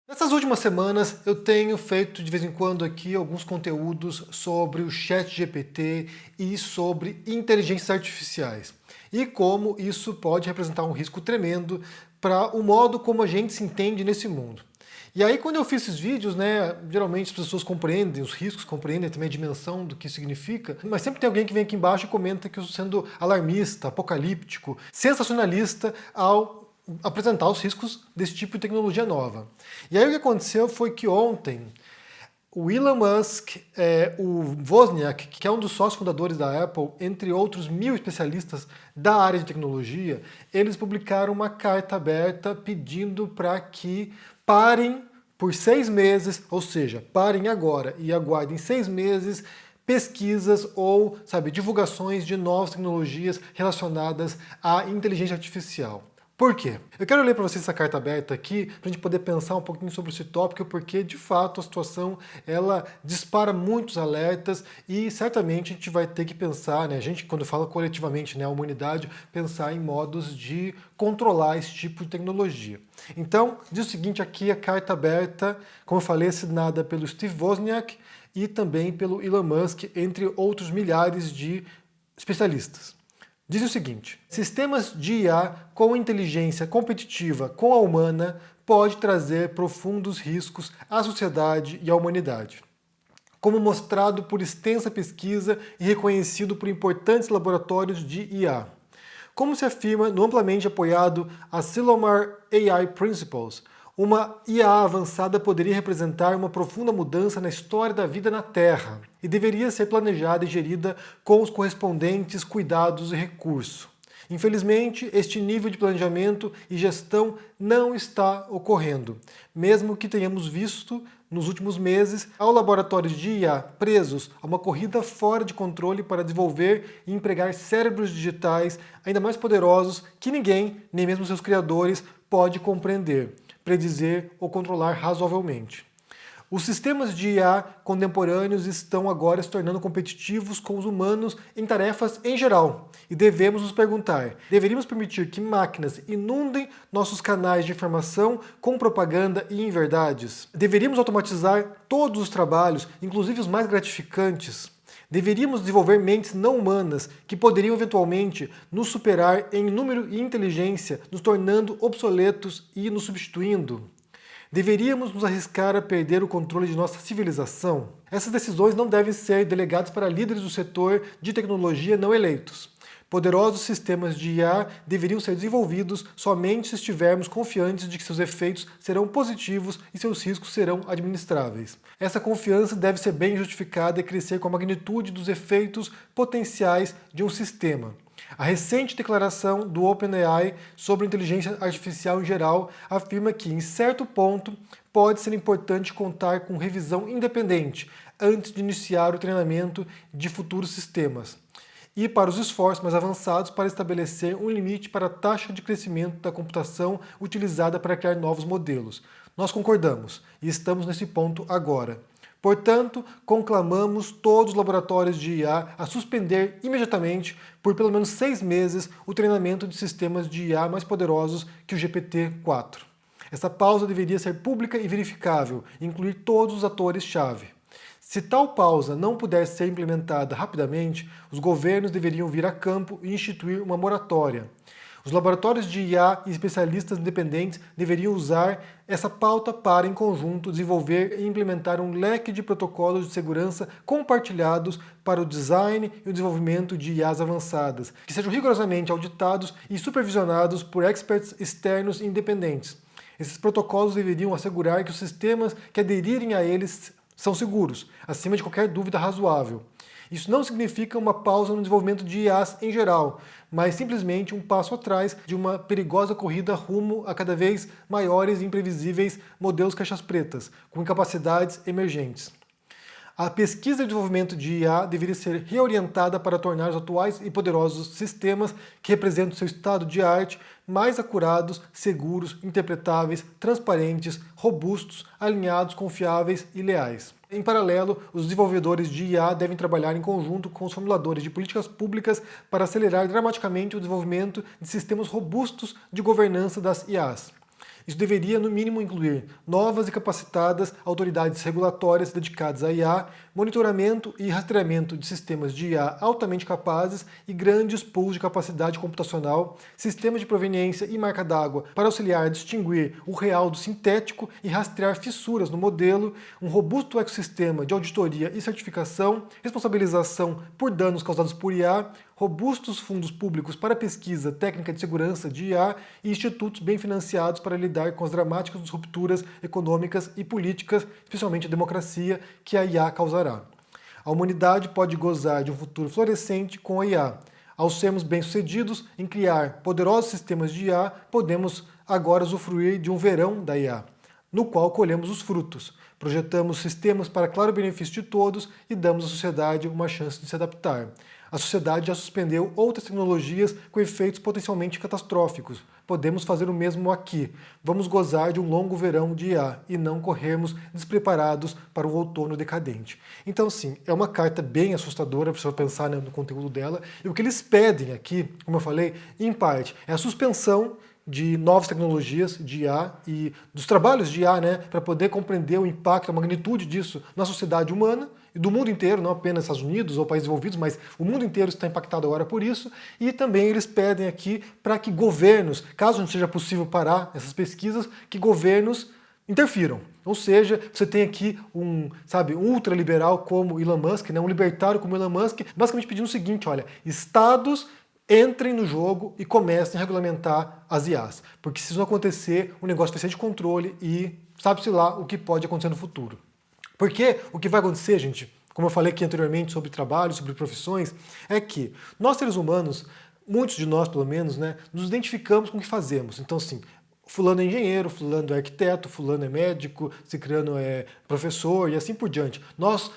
Nessas últimas semanas eu tenho feito de vez em quando aqui alguns conteúdos sobre o ChatGPT e sobre inteligências artificiais e como isso pode representar um risco tremendo para o modo como a gente se entende nesse mundo. E aí quando eu fiz esses vídeos, né, geralmente as pessoas compreendem os riscos, compreendem também a dimensão do que significa, mas sempre tem alguém que vem aqui embaixo e comenta que eu estou sendo alarmista, apocalíptico, sensacionalista ao apresentar os riscos desse tipo de tecnologia nova. E aí o que aconteceu foi que ontem o Elon Musk, o Wozniak, que é um dos sócios fundadores da Apple, entre outros 1000 especialistas da área de tecnologia, eles publicaram uma carta aberta pedindo para que parem por 6 meses, ou seja, parem agora e aguardem 6 meses pesquisas ou, divulgações de novas tecnologias relacionadas à inteligência artificial. Por quê? Eu quero ler para vocês essa carta aberta aqui, para a gente poder pensar um pouquinho sobre esse tópico, porque de fato a situação ela dispara muitos alertas e certamente a gente vai ter que pensar, né, a gente quando fala coletivamente, né, a humanidade, pensar em modos de controlar esse tipo de tecnologia. Então, diz o seguinte aqui, a carta aberta, como eu falei, assinada pelo Steve Wozniak e também pelo Elon Musk, entre outros milhares de especialistas. Diz o seguinte: sistemas de IA com inteligência competitiva com a humana pode trazer profundos riscos à sociedade e à humanidade. Como mostrado por extensa pesquisa e reconhecido por importantes laboratórios de IA. Como se afirma no amplamente apoiado Asilomar AI Principles, uma IA avançada poderia representar uma profunda mudança na história da vida na Terra e deveria ser planejada e gerida com os correspondentes cuidados e recursos. Infelizmente, este nível de planejamento e gestão não está ocorrendo, mesmo que tenhamos visto nos últimos meses ao laboratórios de IA presos a uma corrida fora de controle para desenvolver e empregar cérebros digitais ainda mais poderosos que ninguém, nem mesmo seus criadores, pode compreender, predizer ou controlar razoavelmente. Os sistemas de IA contemporâneos estão agora se tornando competitivos com os humanos em tarefas em geral. E devemos nos perguntar, deveríamos permitir que máquinas inundem nossos canais de informação com propaganda e inverdades? Deveríamos automatizar todos os trabalhos, inclusive os mais gratificantes? Deveríamos desenvolver mentes não humanas que poderiam eventualmente nos superar em número e inteligência, nos tornando obsoletos e nos substituindo? Deveríamos nos arriscar a perder o controle de nossa civilização? Essas decisões não devem ser delegadas para líderes do setor de tecnologia não eleitos. Poderosos sistemas de IA deveriam ser desenvolvidos somente se estivermos confiantes de que seus efeitos serão positivos e seus riscos serão administráveis. Essa confiança deve ser bem justificada e crescer com a magnitude dos efeitos potenciais de um sistema. A recente declaração do OpenAI sobre inteligência artificial em geral afirma que, em certo ponto, pode ser importante contar com revisão independente antes de iniciar o treinamento de futuros sistemas, e para os esforços mais avançados para estabelecer um limite para a taxa de crescimento da computação utilizada para criar novos modelos. Nós concordamos e estamos nesse ponto agora. Portanto, conclamamos todos os laboratórios de IA a suspender imediatamente, por pelo menos 6 meses, o treinamento de sistemas de IA mais poderosos que o GPT-4. Essa pausa deveria ser pública e verificável, e incluir todos os atores-chave. Se tal pausa não puder ser implementada rapidamente, os governos deveriam vir a campo e instituir uma moratória. Os laboratórios de IA e especialistas independentes deveriam usar essa pauta para, em conjunto, desenvolver e implementar um leque de protocolos de segurança compartilhados para o design e o desenvolvimento de IAs avançadas, que sejam rigorosamente auditados e supervisionados por experts externos e independentes. Esses protocolos deveriam assegurar que os sistemas que aderirem a eles são seguros, acima de qualquer dúvida razoável. Isso não significa uma pausa no desenvolvimento de IAs em geral, mas simplesmente um passo atrás de uma perigosa corrida rumo a cada vez maiores e imprevisíveis modelos caixas pretas, com incapacidades emergentes. A pesquisa e desenvolvimento de IA deveria ser reorientada para tornar os atuais e poderosos sistemas que representam seu estado de arte mais acurados, seguros, interpretáveis, transparentes, robustos, alinhados, confiáveis e leais. Em paralelo, os desenvolvedores de IA devem trabalhar em conjunto com os formuladores de políticas públicas para acelerar dramaticamente o desenvolvimento de sistemas robustos de governança das IAs. Isso deveria, no mínimo, incluir novas e capacitadas autoridades regulatórias dedicadas à IA, monitoramento e rastreamento de sistemas de IA altamente capazes e grandes pools de capacidade computacional, sistemas de proveniência e marca d'água para auxiliar a distinguir o real do sintético e rastrear fissuras no modelo, um robusto ecossistema de auditoria e certificação, responsabilização por danos causados por IA, robustos fundos públicos para pesquisa técnica de segurança de IA e institutos bem financiados para lidar com as dramáticas disrupturas econômicas e políticas, especialmente a democracia, que a IA causará. A humanidade pode gozar de um futuro florescente com a IA. Ao sermos bem-sucedidos em criar poderosos sistemas de IA, podemos agora usufruir de um verão da IA, no qual colhemos os frutos. Projetamos sistemas para claro benefício de todos e damos à sociedade uma chance de se adaptar. A sociedade já suspendeu outras tecnologias com efeitos potencialmente catastróficos. Podemos fazer o mesmo aqui. Vamos gozar de um longo verão de IA e não corrermos despreparados para o outono decadente. Então, sim, é uma carta bem assustadora para você pensar, né, no conteúdo dela. E o que eles pedem aqui, como eu falei, em parte, é a suspensão de novas tecnologias de IA e dos trabalhos de IA, né, para poder compreender o impacto, a magnitude disso na sociedade humana e do mundo inteiro, não apenas Estados Unidos ou países envolvidos, mas o mundo inteiro está impactado agora por isso. E também eles pedem aqui para que governos, caso não seja possível parar essas pesquisas, que governos interfiram. Ou seja, você tem aqui um ultraliberal como Elon Musk, né, um libertário como Elon Musk, basicamente pedindo o seguinte: olha, estados entrem no jogo e comecem a regulamentar as IAs. Porque se isso não acontecer, o negócio vai ser de controle e sabe-se lá o que pode acontecer no futuro. Porque o que vai acontecer, gente, como eu falei aqui anteriormente sobre trabalho, sobre profissões, é que nós seres humanos, muitos de nós pelo menos, né, nos identificamos com o que fazemos. Então, assim, fulano é engenheiro, fulano é arquiteto, fulano é médico, cicrano é professor e assim por diante. Nós,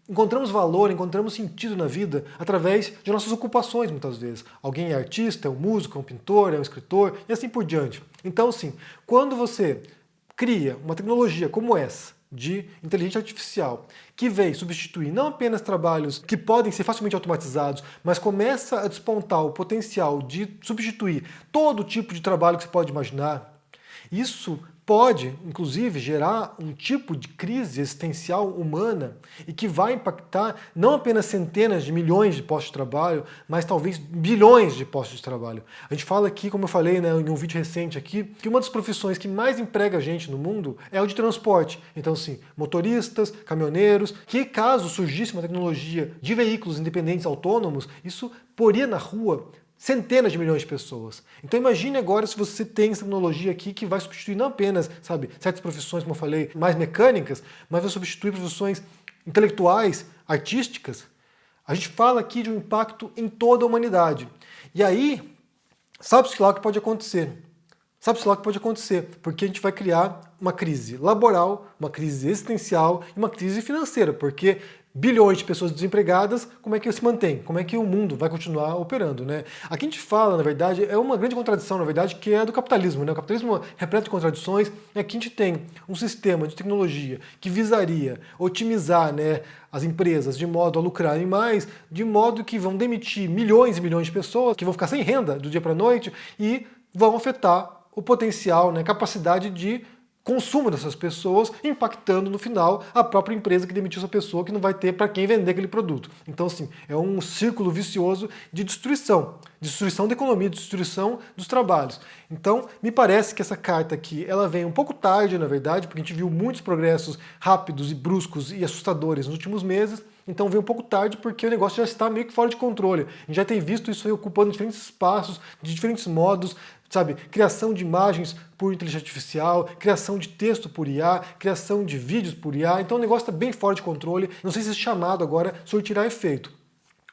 encontramos valor, encontramos sentido na vida através de nossas ocupações, muitas vezes. Alguém é artista, é um músico, é um pintor, é um escritor e assim por diante. Então, assim, quando você cria uma tecnologia como essa, de inteligência artificial, que veio substituir não apenas trabalhos que podem ser facilmente automatizados, mas começa a despontar o potencial de substituir todo tipo de trabalho que você pode imaginar, isso pode, inclusive, gerar um tipo de crise existencial humana e que vai impactar não apenas centenas de milhões de postos de trabalho, mas talvez bilhões de postos de trabalho. A gente fala aqui, como eu falei, né, em um vídeo recente aqui, que uma das profissões que mais emprega gente no mundo é o de transporte. Então, sim, motoristas, caminhoneiros, que caso surgisse uma tecnologia de veículos independentes autônomos, isso poria na rua centenas de milhões de pessoas. Então imagine agora se você tem essa tecnologia aqui que vai substituir não apenas, certas profissões, como eu falei, mais mecânicas, mas vai substituir profissões intelectuais, artísticas. A gente fala aqui de um impacto em toda a humanidade. E aí, sabe-se lá o que pode acontecer. Sabe-se lá o que pode acontecer, porque a gente vai criar uma crise laboral, uma crise existencial e uma crise financeira, porque bilhões de pessoas desempregadas, como é que se mantém? Como é que o mundo vai continuar operando, né? Aqui a gente fala, na verdade, é uma grande contradição, na verdade, que é do capitalismo, né? O capitalismo é repleto de contradições, e aqui a gente tem um sistema de tecnologia que visaria otimizar, né, as empresas de modo a lucrarem mais, de modo que vão demitir milhões e milhões de pessoas, que vão ficar sem renda do dia para a noite e vão afetar o potencial, né, capacidade de consumo dessas pessoas, impactando no final a própria empresa que demitiu essa pessoa, que não vai ter para quem vender aquele produto. Então, assim, é um círculo vicioso de destruição da economia, destruição dos trabalhos. Então, me parece que essa carta aqui, ela vem um pouco tarde, na verdade, porque a gente viu muitos progressos rápidos e bruscos e assustadores nos últimos meses. Então veio um pouco tarde porque o negócio já está meio que fora de controle. A gente já tem visto isso aí ocupando diferentes espaços, de diferentes modos, criação de imagens por inteligência artificial, criação de texto por IA, criação de vídeos por IA. Então o negócio está bem fora de controle. Não sei se esse chamado agora surtirá efeito.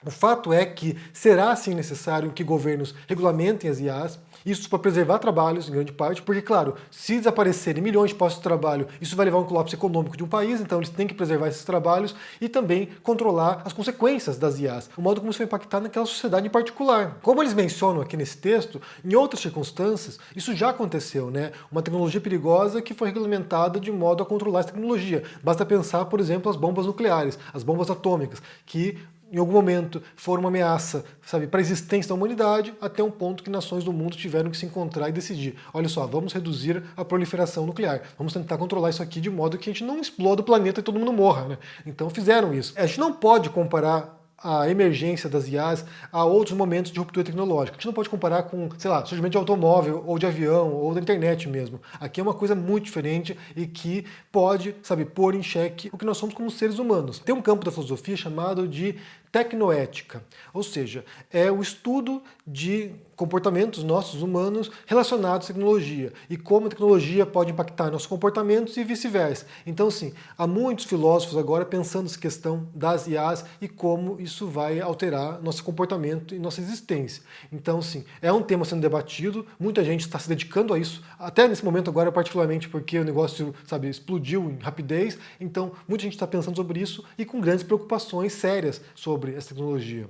O fato é que será sim necessário que governos regulamentem as IAs, isso para preservar trabalhos, em grande parte, porque, claro, se desaparecerem milhões de postos de trabalho, isso vai levar a um colapso econômico de um país, então eles têm que preservar esses trabalhos e também controlar as consequências das IAs, o modo como isso vai impactar naquela sociedade em particular. Como eles mencionam aqui nesse texto, em outras circunstâncias, isso já aconteceu, né? Uma tecnologia perigosa que foi regulamentada de modo a controlar essa tecnologia. Basta pensar, por exemplo, as bombas nucleares, as bombas atômicas, que em algum momento foram uma ameaça, sabe, para a existência da humanidade, até um ponto que nações do mundo tiveram que se encontrar e decidir, olha só, vamos reduzir a proliferação nuclear, vamos tentar controlar isso aqui de modo que a gente não exploda o planeta e todo mundo morra, né? Então fizeram isso. A gente não pode comparar a emergência das IAs a outros momentos de ruptura tecnológica. A gente não pode comparar com, sei lá, surgimento de automóvel, ou de avião, ou da internet mesmo. Aqui é uma coisa muito diferente e que pode, sabe, pôr em xeque o que nós somos como seres humanos. Tem um campo da filosofia chamado de tecnoética, ou seja, é o estudo de comportamentos nossos humanos relacionados à tecnologia e como a tecnologia pode impactar nossos comportamentos e vice-versa. Então, sim, há muitos filósofos agora pensando nessa questão das IAs e como isso vai alterar nosso comportamento e nossa existência. Então, sim, é um tema sendo debatido, muita gente está se dedicando a isso, até nesse momento agora, particularmente porque o negócio, sabe, explodiu em rapidez, então muita gente está pensando sobre isso e com grandes preocupações sérias sobre essa tecnologia.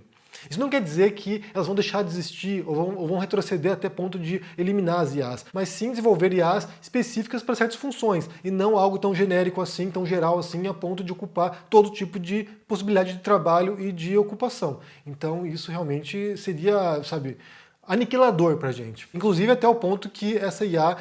Isso não quer dizer que elas vão deixar de existir ou vão retroceder até ponto de eliminar as IAs, mas sim desenvolver IAs específicas para certas funções e não algo tão genérico assim, tão geral assim, a ponto de ocupar todo tipo de possibilidade de trabalho e de ocupação. Então isso realmente seria, sabe, aniquilador para a gente. Inclusive até o ponto que essa IA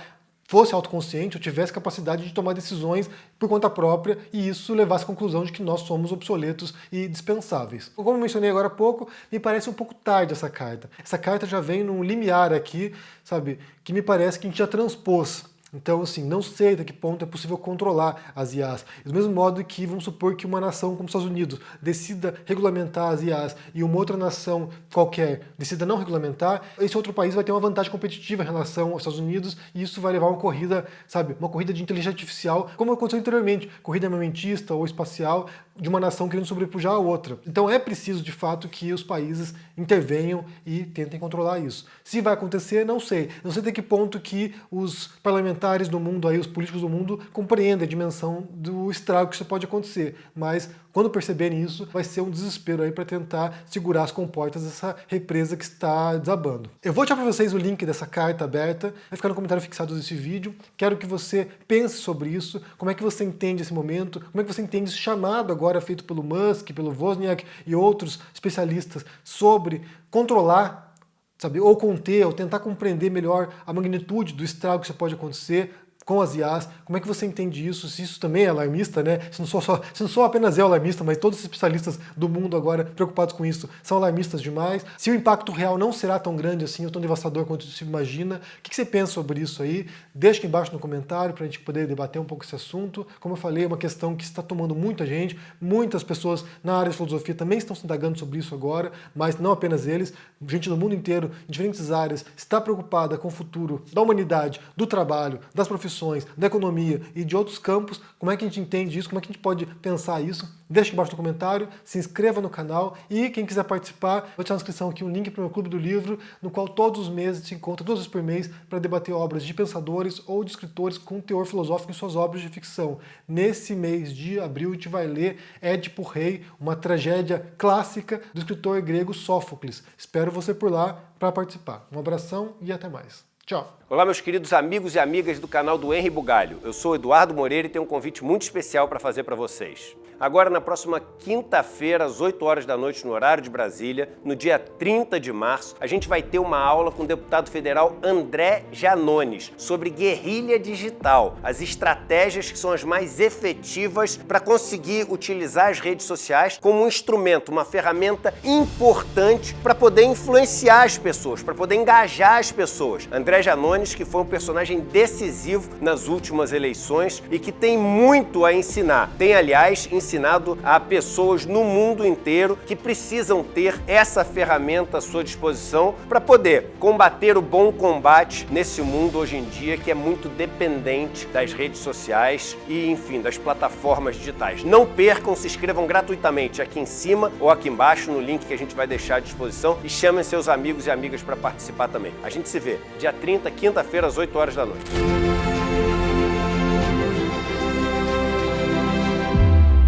fosse autoconsciente ou tivesse capacidade de tomar decisões por conta própria e isso levasse à conclusão de que nós somos obsoletos e dispensáveis. Como eu mencionei agora há pouco, me parece um pouco tarde essa carta. Essa carta já vem num limiar aqui, sabe, que me parece que a gente já transpôs. Então, assim, não sei até que ponto é possível controlar as IAs. Do mesmo modo que, vamos supor que uma nação como os Estados Unidos decida regulamentar as IAs e uma outra nação qualquer decida não regulamentar, esse outro país vai ter uma vantagem competitiva em relação aos Estados Unidos e isso vai levar a uma corrida, sabe, uma corrida de inteligência artificial, como aconteceu anteriormente, corrida armamentista ou espacial de uma nação querendo sobrepujar a outra. Então é preciso, de fato, que os países intervenham e tentem controlar isso. Se vai acontecer, não sei. Não sei até que ponto que os parlamentares do mundo, aí, os políticos do mundo, compreendem a dimensão do estrago que isso pode acontecer. Mas quando perceberem isso, vai ser um desespero aí para tentar segurar as comportas dessa represa que está desabando. Eu vou deixar para vocês o link dessa carta aberta, vai ficar no comentário fixado desse vídeo. Quero que você pense sobre isso, como é que você entende esse momento, como é que você entende esse chamado agora feito pelo Musk, pelo Wozniak e outros especialistas sobre controlar, sabe, ou conter, ou tentar compreender melhor a magnitude do estrago que isso pode acontecer com as IAs, como é que você entende isso, se isso também é alarmista, né? Se não sou apenas eu alarmista, mas todos os especialistas do mundo agora preocupados com isso são alarmistas demais, se o impacto real não será tão grande assim, ou tão devastador quanto se imagina, o que você pensa sobre isso aí? Deixa aqui embaixo no comentário para a gente poder debater um pouco esse assunto. Como eu falei, é uma questão que está tomando muita gente, muitas pessoas na área de filosofia também estão se indagando sobre isso agora, mas não apenas eles, gente do mundo inteiro, em diferentes áreas, está preocupada com o futuro da humanidade, do trabalho, das profissões, da economia e de outros campos. Como é que a gente entende isso? Como é que a gente pode pensar isso? Deixa aqui embaixo no comentário, se inscreva no canal e quem quiser participar, vou deixar na descrição aqui um link para o meu clube do livro, no qual todos os meses se encontra 2 vezes por mês para debater obras de pensadores ou de escritores com teor filosófico em suas obras de ficção. Nesse mês de abril a gente vai ler Édipo Rei, uma tragédia clássica do escritor grego Sófocles. Espero você por lá para participar. Um abração e até mais. Tchau! Olá, meus queridos amigos e amigas do canal do Henri Bugalho. Eu sou Eduardo Moreira e tenho um convite muito especial para fazer para vocês. Agora, na próxima quinta-feira, às 8 horas da noite, no horário de Brasília, no dia 30 de março, a gente vai ter uma aula com o deputado federal André Janones sobre guerrilha digital, as estratégias que são as mais efetivas para conseguir utilizar as redes sociais como um instrumento, uma ferramenta importante para poder influenciar as pessoas, para poder engajar as pessoas. André Janones, que foi um personagem decisivo nas últimas eleições e que tem muito a ensinar. Tem, aliás, ensinado a pessoas no mundo inteiro que precisam ter essa ferramenta à sua disposição para poder combater o bom combate nesse mundo hoje em dia que é muito dependente das redes sociais e, enfim, das plataformas digitais. Não percam, se inscrevam gratuitamente aqui em cima ou aqui embaixo no link que a gente vai deixar à disposição e chamem seus amigos e amigas para participar também. A gente se vê dia 30, quinta-feira, às 8 horas da noite.